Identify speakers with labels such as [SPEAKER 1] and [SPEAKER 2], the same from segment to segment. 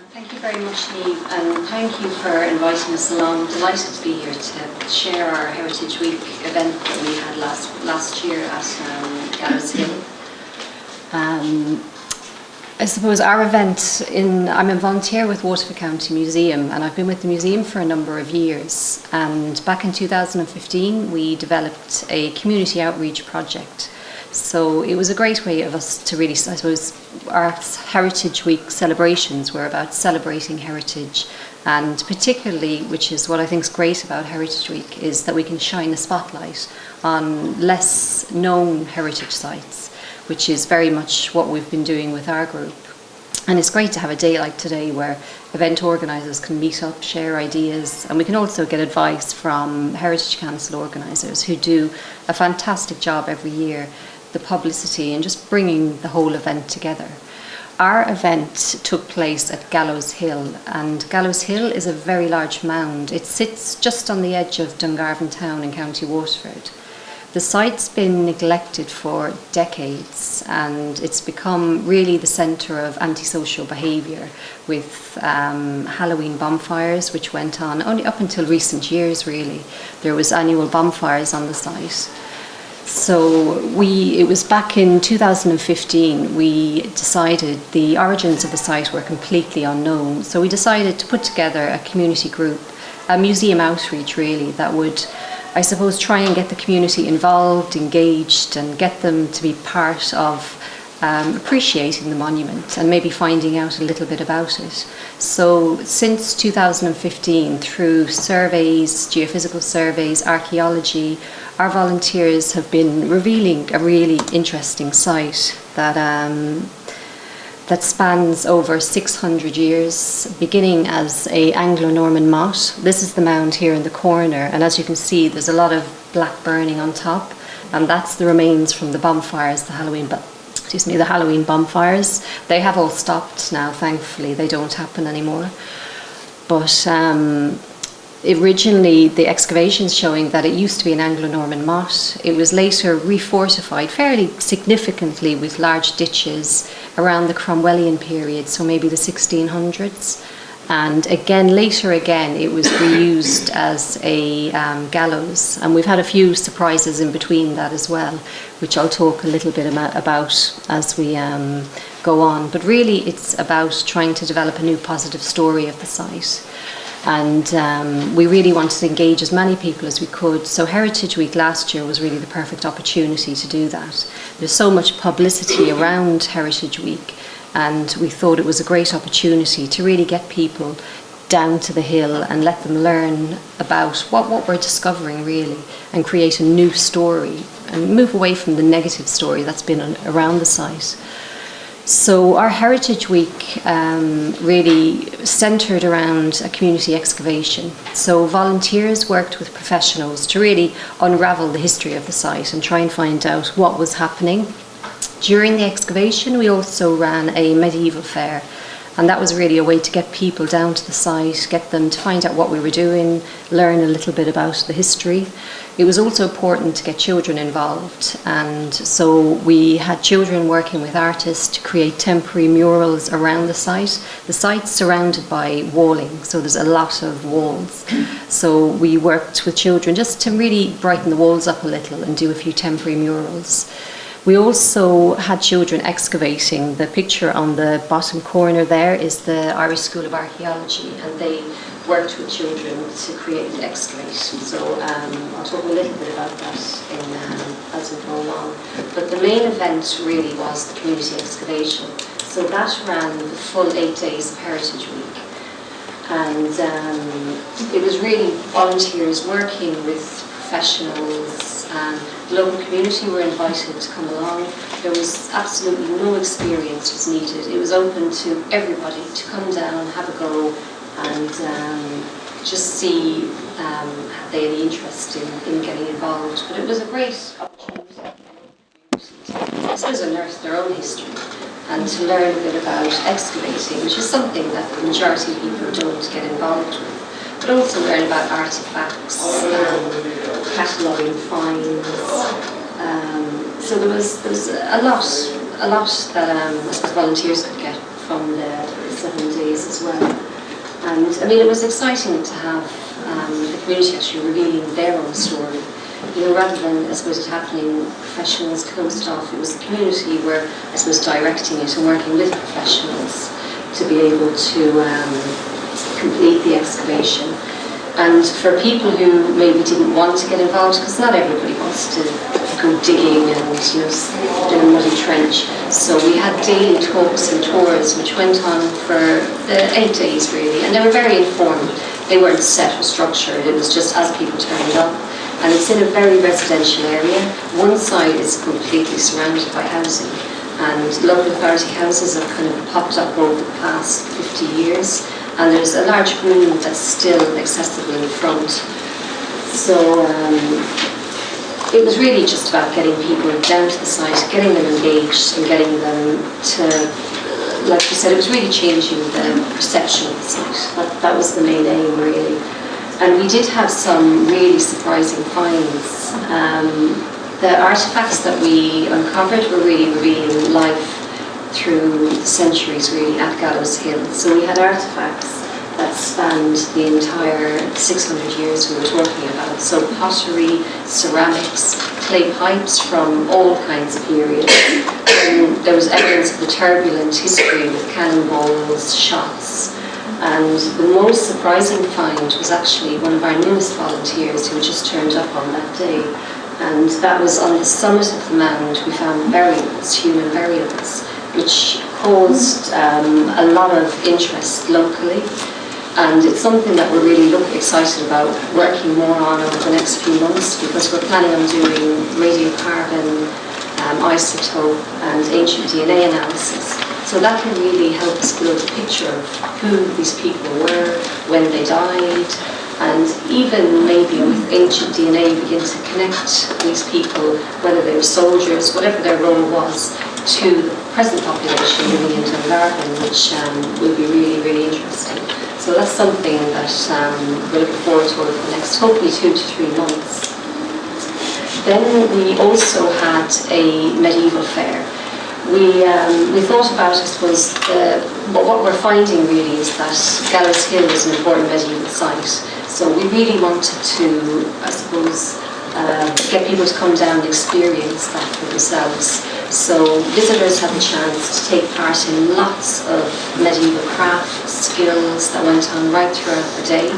[SPEAKER 1] Thank you very much, Niamh, and thank you for inviting us along. I'm delighted to be here to share our Heritage Week event that we had last year at Gallows Hill. I suppose our event, I'm a volunteer with Waterford County Museum, and I've been with the museum for a number of years. And back in 2015, we developed a community outreach project. So it was a great way of us to really, I suppose, our Heritage Week celebrations were about celebrating heritage, and particularly, which is what I think is great about Heritage Week, is that we can shine a spotlight on less known heritage sites, which is very much what we've been doing with our group. And it's great to have a day like today where event organisers can meet up, share ideas, and we can also get advice from Heritage Council organisers who do a fantastic job every year, the publicity and just bringing the whole event together. Our event took place at Gallows Hill, and Gallows Hill is a very large mound. It sits just on the edge of Dungarvan town in County Waterford. The site's been neglected for decades, and it's become really the centre of antisocial behaviour with Halloween bonfires, which went on only up until recent years really. There was annual bonfires on the site. So it was back in 2015 we decided the origins of the site were completely unknown. So we decided to put together a community group, a museum outreach really, that would, I suppose, try and get the community involved, engaged, and get them to be part of appreciating the monument and maybe finding out a little bit about it. So since 2015, through surveys, geophysical surveys, archaeology, our volunteers have been revealing a really interesting site that spans over 600 years, beginning as an Anglo-Norman motte. This is the mound here in the corner, and as you can see there's a lot of black burning on top, and that's the remains from the bonfires, the Halloween bonfires. They have all stopped now, thankfully, they don't happen anymore. But originally the excavations showing that it used to be an Anglo-Norman motte. It was later refortified fairly significantly with large ditches around the Cromwellian period, so maybe the 1600s. And later again, it was reused as a gallows. And we've had a few surprises in between that as well, which I'll talk a little bit about as we go on. But really, it's about trying to develop a new positive story of the site. And we really wanted to engage as many people as we could. So Heritage Week last year was really the perfect opportunity to do that. There's so much publicity around Heritage Week, and we thought it was a great opportunity to really get people down to the hill and let them learn about what we're discovering really, and create a new story and move away from the negative story that's been around the site. So our Heritage Week really centred around a community excavation. So volunteers worked with professionals to really unravel the history of the site and try and find out what was happening. During the excavation, we also ran a medieval fair, and that was really a way to get people down to the site, get them to find out what we were doing, learn a little bit about the history. It was also important to get children involved, and so we had children working with artists to create temporary murals around the site. The site's surrounded by walling, so there's a lot of walls. So we worked with children just to really brighten the walls up a little and do a few temporary murals. We also had children excavating. The picture on the bottom corner there is the Irish School of Archaeology, and they worked with children to create and excavate. So I'll talk a little bit about that as we go along. But the main event really was the community excavation. So that ran the full 8 days of Heritage Week. And it was really volunteers working with professionals. The local community were invited to come along. There was absolutely no experience was needed. It was open to everybody to come down, have a go, and just see had they any interest in getting involved. But it was a great opportunity to unearth their own history and to learn a bit about excavating, which is something that the majority of people don't get involved with, but also learn about artefacts, cataloguing finds. So there was a lot that I suppose volunteers could get
[SPEAKER 2] from the 7 days as well. And I mean, it was exciting to have the community actually revealing their own story. You know, rather than, I suppose, it happening professionals closed off, it was the community where, I suppose, directing it and working with professionals to be able to complete the excavation. And for people who maybe didn't want to get involved, because not everybody wants to go digging and, you know, in a muddy trench. So we had daily talks and tours which went on for 8 days really, and they were very informal. They weren't set or structured, it was just as people turned up. And it's in a very residential area. One side is completely surrounded by housing, and local authority houses have kind of popped up over the past 50 years. And there's a large green that's still accessible in the front. So it was really just about getting people down to the site, getting them engaged and getting them to, like you said, it was really changing the perception of the site. That was the main aim really. And we did have some really surprising finds. The artefacts that we uncovered were really revealing life through the centuries really at Gallows Hill. So we had artefacts that spanned the entire 600 years we were talking about. So pottery, ceramics, clay pipes from all kinds of periods. There was evidence of the turbulent history with cannonballs, shots. And the most surprising find was actually one of our newest volunteers who just turned up on that day. And that was on the summit of the Mound. We found burials, human burials, which caused a lot of interest locally. And it's something that we're really excited about working more on over the next few months, because we're planning on doing radiocarbon, isotope and ancient DNA analysis. So that can really help us build a picture of who these people were, when they died, and even maybe with ancient DNA begin to connect these people, whether they were soldiers, whatever their role was, to the present population living in Dungarvan, which will be really, really interesting. So that's something that we're looking forward to over the next, hopefully 2 to 3 months. Then we also had a medieval fair. We thought about, I suppose, what we're finding really is that Gallows Hill is an important medieval site. So we really wanted to, I suppose, get people to come down and experience that for themselves. So visitors had the chance to take part in lots of medieval craft skills that went on right throughout the day.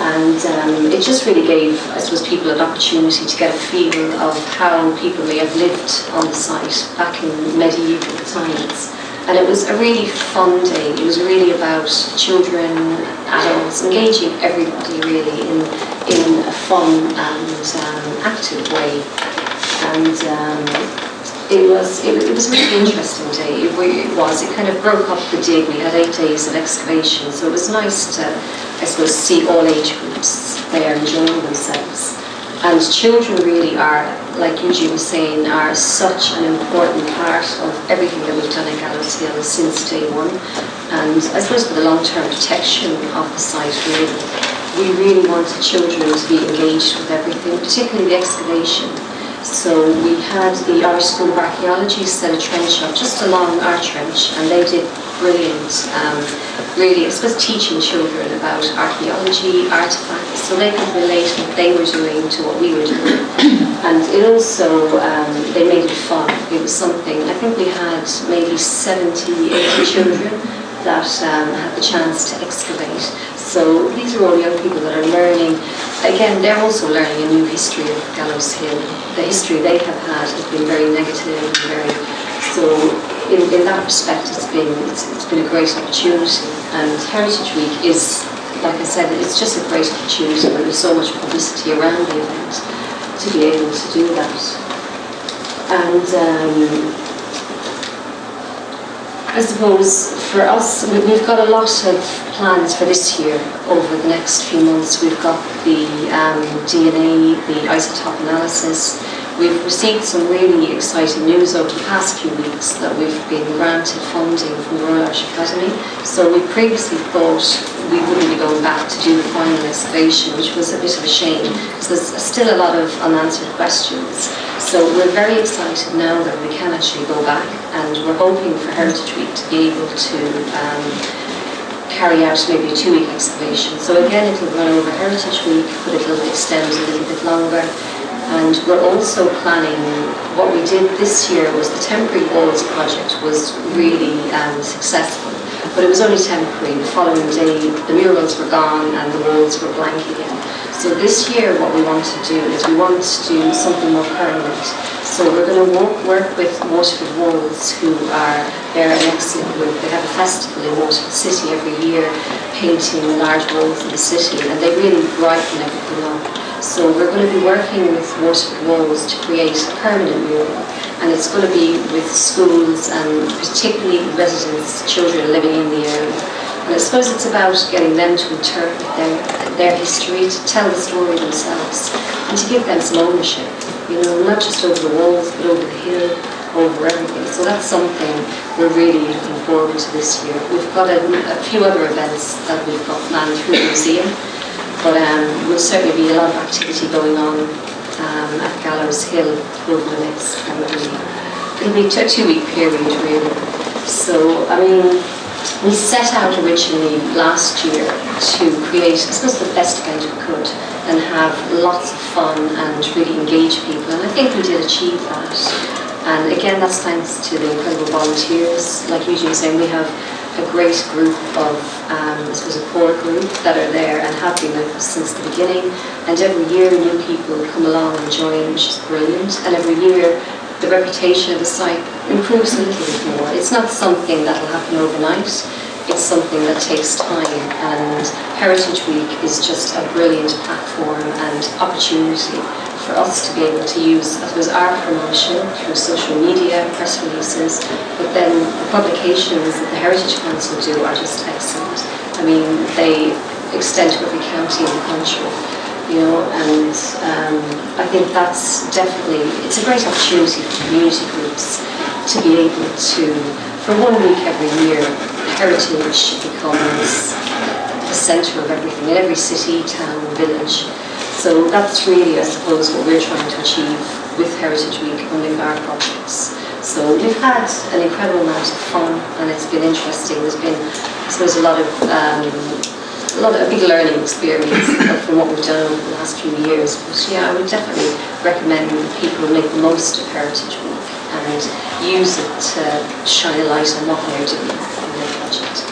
[SPEAKER 2] And it just really gave, I suppose, people an opportunity to get a feel of how people may have lived on the site back in medieval times. And it was a really fun day. It was really about children, adults, engaging everybody really in a fun and active way. And it was a really interesting day. It kind of broke up the dig. We had 8 days of excavation, so it was nice to, I suppose, see all age groups there enjoying themselves. And children really are, like Eugene was saying, are such an important part of everything that we've done at Gallows Hill since day one. And I suppose for the long-term protection of the site, really, we really wanted children to be engaged with everything, particularly the excavation. So we had the Irish School of Archaeology set a trench up just along our trench, and they did brilliant, really, I suppose, teaching children about archaeology, artefacts, so they could relate what they were doing to what we were doing. And it also, they made it fun. It was something, I think we had maybe 70, 80 children that had the chance to excavate. So these are all young people that are learning. Again, they're also learning a new history of Gallows Hill. The history they have had has been very negative and very, so in that respect it's been a great opportunity. And Heritage Week is, like I said, it's just a great opportunity when there's so much publicity around the event to be able to do that. And I suppose for us, we've got a lot of plans for this year over the next few months. We've got the DNA, the isotope analysis. We've received some really exciting news over the past few weeks that we've been granted funding from the Royal Irish Academy. So we previously thought we wouldn't be going back to do the final excavation, which was a bit of a shame, because there's still a lot of unanswered questions. So we're very excited now that we can actually go back, and we're hoping for Heritage Week to be able to carry out maybe a 2-week excavation. So again, it'll run over Heritage Week, but it'll extend a little bit longer. And we're also planning, what we did this year was the temporary walls project was really successful, but it was only temporary. The following day, the murals were gone and the walls were blank again. So this year, what we want to do is we want to do something more permanent. So we're going to work with Waterford Walls, who they're an excellent group. They have a festival in Waterford City every year, painting large walls in the city, and they really brighten everything up. So we're going to be working with Waterford Walls to create a permanent mural, and it's going to be with schools and particularly residents, children living in the area. And I suppose it's about getting them to interpret their history, to tell the story themselves, and to give them some ownership, not just over the walls, but over the hill, over everything. So that's something we're really looking forward to this year. We've got a few other events that we've got planned through the museum, but will certainly be a lot of activity going on at Gallows Hill over the next it'll be a 2-week period really. So, we set out originally last year to create, I suppose, the best event we could and have lots of fun and really engage people, and I think we did achieve that. And again, that's thanks to the incredible volunteers. Like Eugene was saying, we have a great group of, I suppose, a core group that are there and have been with us since the beginning. And every year, new people come along and join, which is brilliant. And every year, the reputation of the site improves a little bit more. It's not something that will happen overnight. It's something that takes time. And Heritage Week is just a brilliant platform and opportunity for us to be able to use, I suppose, our promotion through social media, press releases, but then the publications that the Heritage Council do are just excellent. They extend to every county in the country, and I think that's definitely, it's a great opportunity for community groups to be able to, for 1 week every year, heritage becomes the centre of everything in every city, town, village. So that's really, I suppose, what we're trying to achieve with Heritage Week and with our projects. So we've had an incredible amount of fun, and it's been interesting. There's been, I suppose, a big learning experience from what we've done over the last few years. But yeah, I would definitely recommend that people make the most of Heritage Week and use it to shine a light on what they're doing in their project.